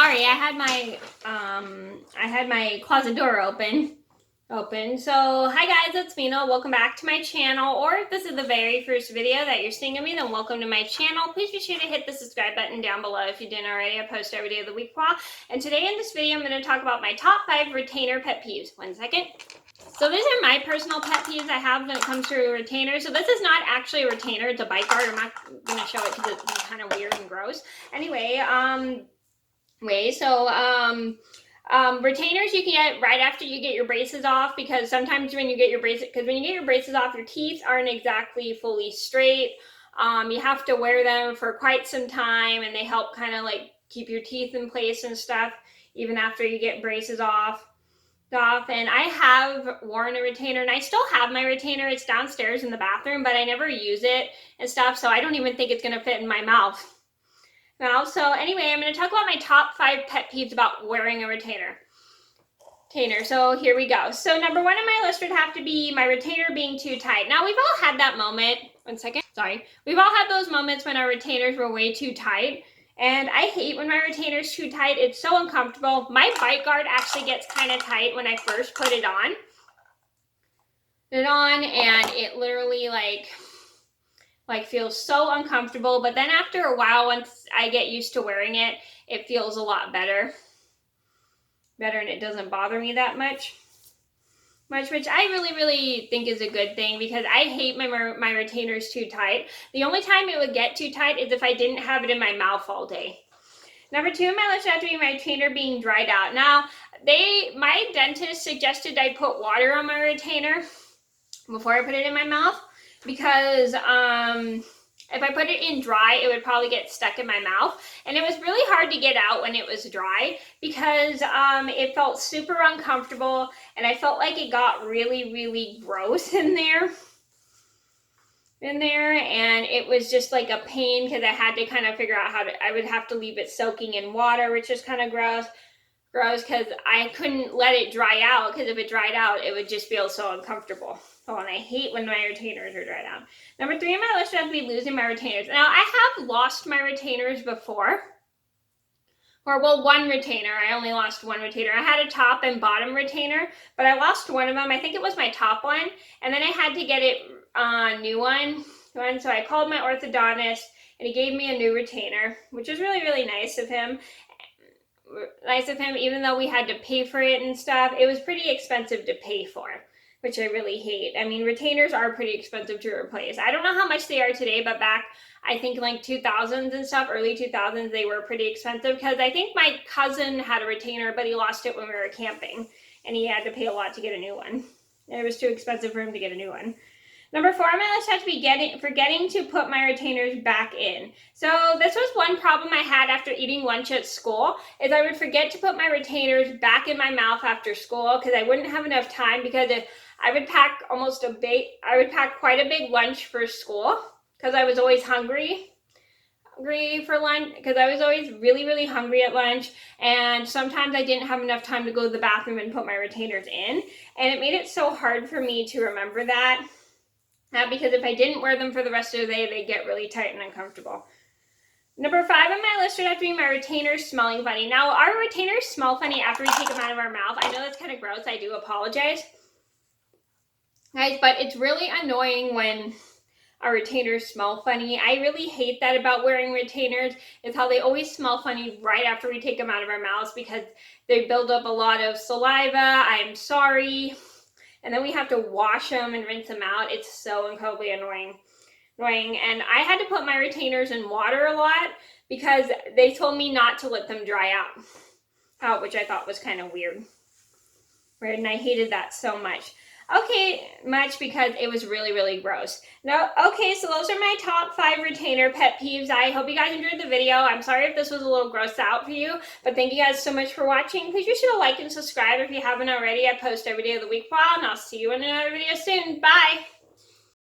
sorry, I had my closet door open. So, hi guys, it's Mena. Welcome back to my channel, or if this is the very first video that you're seeing of me, then welcome to my channel. Please be sure to hit the subscribe button down below if you didn't already. I post every day of the week. And today in this video, I'm going to talk about my top 5 retainer pet peeves. One second. So these are my personal pet peeves I have when it comes to a retainer. So this is not actually a retainer, it's a bite guard. I'm not going to show it because it's kind of weird and gross. Anyway, retainers you can get right after you get your braces off, because sometimes when you get your braces off, your teeth aren't exactly fully straight. You have to wear them for quite some time, and they help kind of like keep your teeth in place and stuff even after you get braces off. And I have worn a retainer, and I still have my retainer. It's downstairs in the bathroom, but I never use it and stuff, so I don't even think it's gonna fit in my mouth. So anyway, I'm going to talk about my top 5 pet peeves about wearing a retainer. So here we go. So number 1 on my list would have to be my retainer being too tight. Now, we've all had that moment. One second. Sorry. We've all had those moments when our retainers were way too tight. And I hate when my retainer's too tight. It's so uncomfortable. My bite guard actually gets kind of tight when I first put it on. And it literally like feels so uncomfortable, but then after a while, once I get used to wearing it, it feels a lot better, and it doesn't bother me that much, which I really think is a good thing, because I hate my retainers too tight. The only time it would get too tight is if I didn't have it in my mouth all day. Number 2 on my list would have to be my retainer being dried out. Now, my dentist suggested I put water on my retainer before I put it in my mouth, because if I put it in dry, it would probably get stuck in my mouth, and it was really hard to get out when it was dry, because it felt super uncomfortable, and I felt like it got really gross in there, and it was just like a pain, because I had to kind of figure out I would have to leave it soaking in water, which is kind of gross, because I couldn't let it dry out, because if it dried out, it would just feel so uncomfortable. Oh, and I hate when my retainers are dried out. Number 3 on my list would have to be losing my retainers. Now, I have lost my retainers before. One retainer. I only lost one retainer. I had a top and bottom retainer, but I lost one of them. I think it was my top one, and then I had to get a new one. So I called my orthodontist, and he gave me a new retainer, which was really nice of him. Even though we had to pay for it and stuff. It was pretty expensive to pay for, which I really hate. I mean, retainers are pretty expensive to replace. I don't know how much they are today, but back, I think like 2000s and stuff, early 2000s, they were pretty expensive, because I think my cousin had a retainer, but he lost it when we were camping, and he had to pay a lot to get a new one. And it was too expensive for him to get a new one. Number 4 on my list has to be forgetting to put my retainers back in. So this was one problem I had after eating lunch at school, is I would forget to put my retainers back in my mouth after school, because I wouldn't have enough time, because I would pack quite a big lunch for school, because I was always hungry for lunch, because I was always really hungry at lunch, and sometimes I didn't have enough time to go to the bathroom and put my retainers in, and it made it so hard for me to remember that. Because if I didn't wear them for the rest of the day, they'd get really tight and uncomfortable. Number 5 on my list would have to be my retainers smelling funny. Now, our retainers smell funny after we take them out of our mouth. I know that's kind of gross. I do apologize, guys, but it's really annoying when our retainers smell funny. I really hate that about wearing retainers, is how they always smell funny right after we take them out of our mouths, because they build up a lot of saliva. I'm sorry. And then we have to wash them and rinse them out. It's so incredibly annoying. And I had to put my retainers in water a lot, because they told me not to let them dry out, which I thought was kind of weird. Right? And I hated that so much. Because it was really gross. Now, so those are my top 5 retainer pet peeves. I hope you guys enjoyed the video. I'm sorry if this was a little gross out for you, but thank you guys so much for watching. Please be sure to like and subscribe if you haven't already. I post every day of the week, and I'll see you in another video soon. Bye!